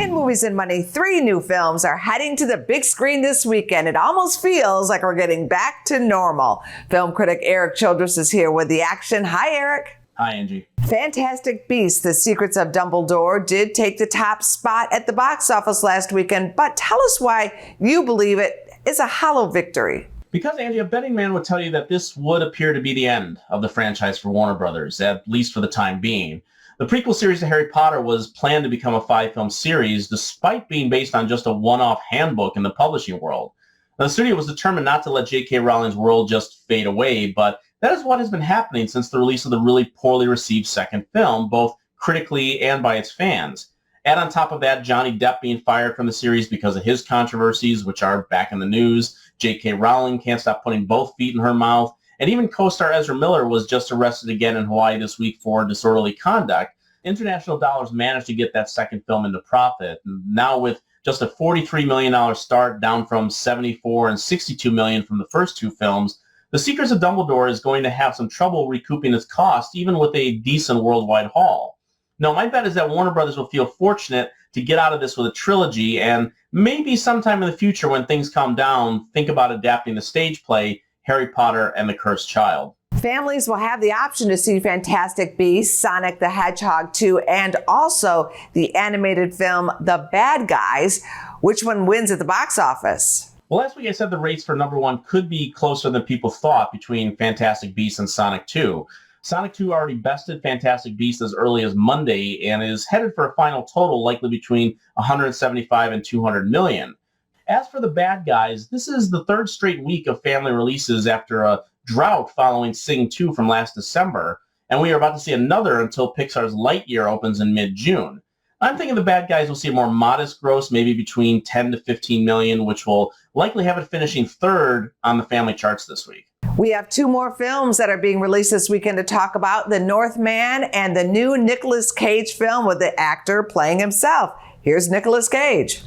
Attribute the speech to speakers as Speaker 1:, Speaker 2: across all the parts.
Speaker 1: In Movies and Money, 3 new films are heading to the big screen this weekend. It almost feels like we're getting back to normal. Film critic Erik Childress is here with the action. Hi, Erik.
Speaker 2: Hi, Angie.
Speaker 1: Fantastic Beasts: The Secrets of Dumbledore did take the top spot at the box office last weekend, but tell us why you believe it is a hollow victory.
Speaker 2: Because, Angie, a betting man would tell you that this would appear to be the end of the franchise for Warner Brothers, at least for the time being. The prequel series to Harry Potter was planned to become a 5-film series, despite being based on just a one-off handbook in the publishing world. Now, the studio was determined not to let J.K. Rowling's world just fade away, but that is what has been happening since the release of the really poorly received second film, both critically and by its fans. Add on top of that Johnny Depp being fired from the series because of his controversies, which are back in the news. J.K. Rowling can't stop putting both feet in her mouth. And even co-star Ezra Miller was just arrested again in Hawaii this week for disorderly conduct. International dollars managed to get that second film into profit. And now with just a $43 million start, down from $74 and $62 million from the first 2 films, The Secrets of Dumbledore is going to have some trouble recouping its cost, even with a decent worldwide haul. Now, my bet is that Warner Brothers will feel fortunate to get out of this with a trilogy, and maybe sometime in the future when things calm down, think about adapting the stage play Harry Potter and the Cursed Child.
Speaker 1: Families will have the option to see Fantastic Beasts, Sonic the Hedgehog 2, and also the animated film The Bad Guys. Which one wins at the box office?
Speaker 2: Well, last week I said the race for number 1 could be closer than people thought between Fantastic Beasts and Sonic 2. Sonic 2 already bested Fantastic Beasts as early as Monday and is headed for a final total likely between 175 and 200 million. As for The Bad Guys, this is the 3rd straight week of family releases after a drought following Sing 2 from last December, and we are about to see another until Pixar's Lightyear opens in mid-June. I'm thinking The Bad Guys will see a more modest gross, maybe between 10 to 15 million, which will likely have it finishing 3rd on the family charts this week.
Speaker 1: We have 2 more films that are being released this weekend to talk about: The Northman and the new Nicolas Cage film with the actor playing himself. Here's Nicolas Cage.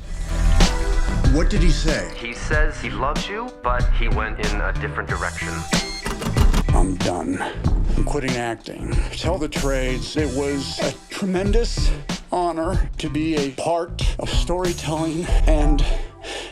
Speaker 3: What did he say?
Speaker 4: He says he loves you, but he went in a different direction.
Speaker 3: I'm done. I'm quitting acting. Tell the trades, it was a tremendous honor to be a part of storytelling and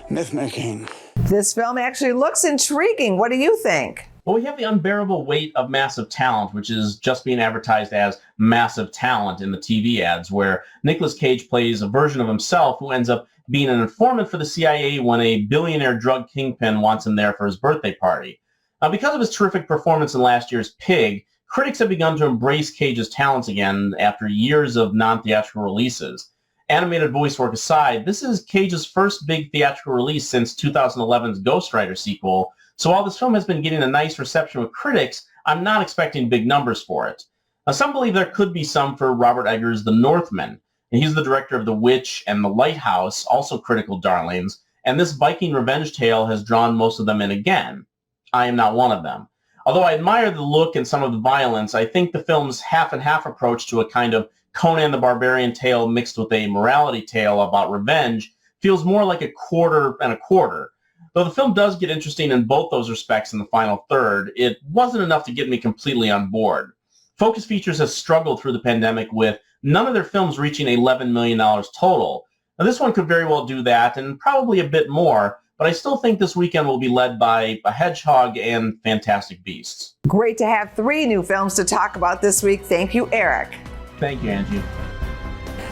Speaker 3: myth-making.
Speaker 1: This film actually looks intriguing. What do you think?
Speaker 2: Well, we have the unbearable weight of massive talent, which is just being advertised as massive talent in the TV ads, where Nicolas Cage plays a version of himself who ends up being an informant for the CIA when a billionaire drug kingpin wants him there for his birthday party. Now, because of his terrific performance in last year's Pig, critics have begun to embrace Cage's talents again after years of non-theatrical releases. Animated voice work aside, this is Cage's first big theatrical release since 2011's Ghost Rider sequel, so while this film has been getting a nice reception with critics, I'm not expecting big numbers for it. Now, some believe there could be some for Robert Eggers' The Northman, and he's the director of The Witch and The Lighthouse, also critical darlings, and this Viking revenge tale has drawn most of them in again. I am not one of them. Although I admire the look and some of the violence, I think the film's half-and-half approach to a kind of Conan the Barbarian tale mixed with a morality tale about revenge feels more like a quarter and a quarter. Though the film does get interesting in both those respects in the final third, it wasn't enough to get me completely on board. Focus Features has struggled through the pandemic with none of their films reaching $11 million total. Now, this one could very well do that, and probably a bit more, but I still think this weekend will be led by a Hedgehog and Fantastic Beasts.
Speaker 1: Great to have 3 new films to talk about this week. Thank you, Erik.
Speaker 2: Thank you, Angie.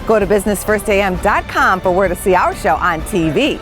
Speaker 1: Go to businessfirstam.com for where to see our show on TV.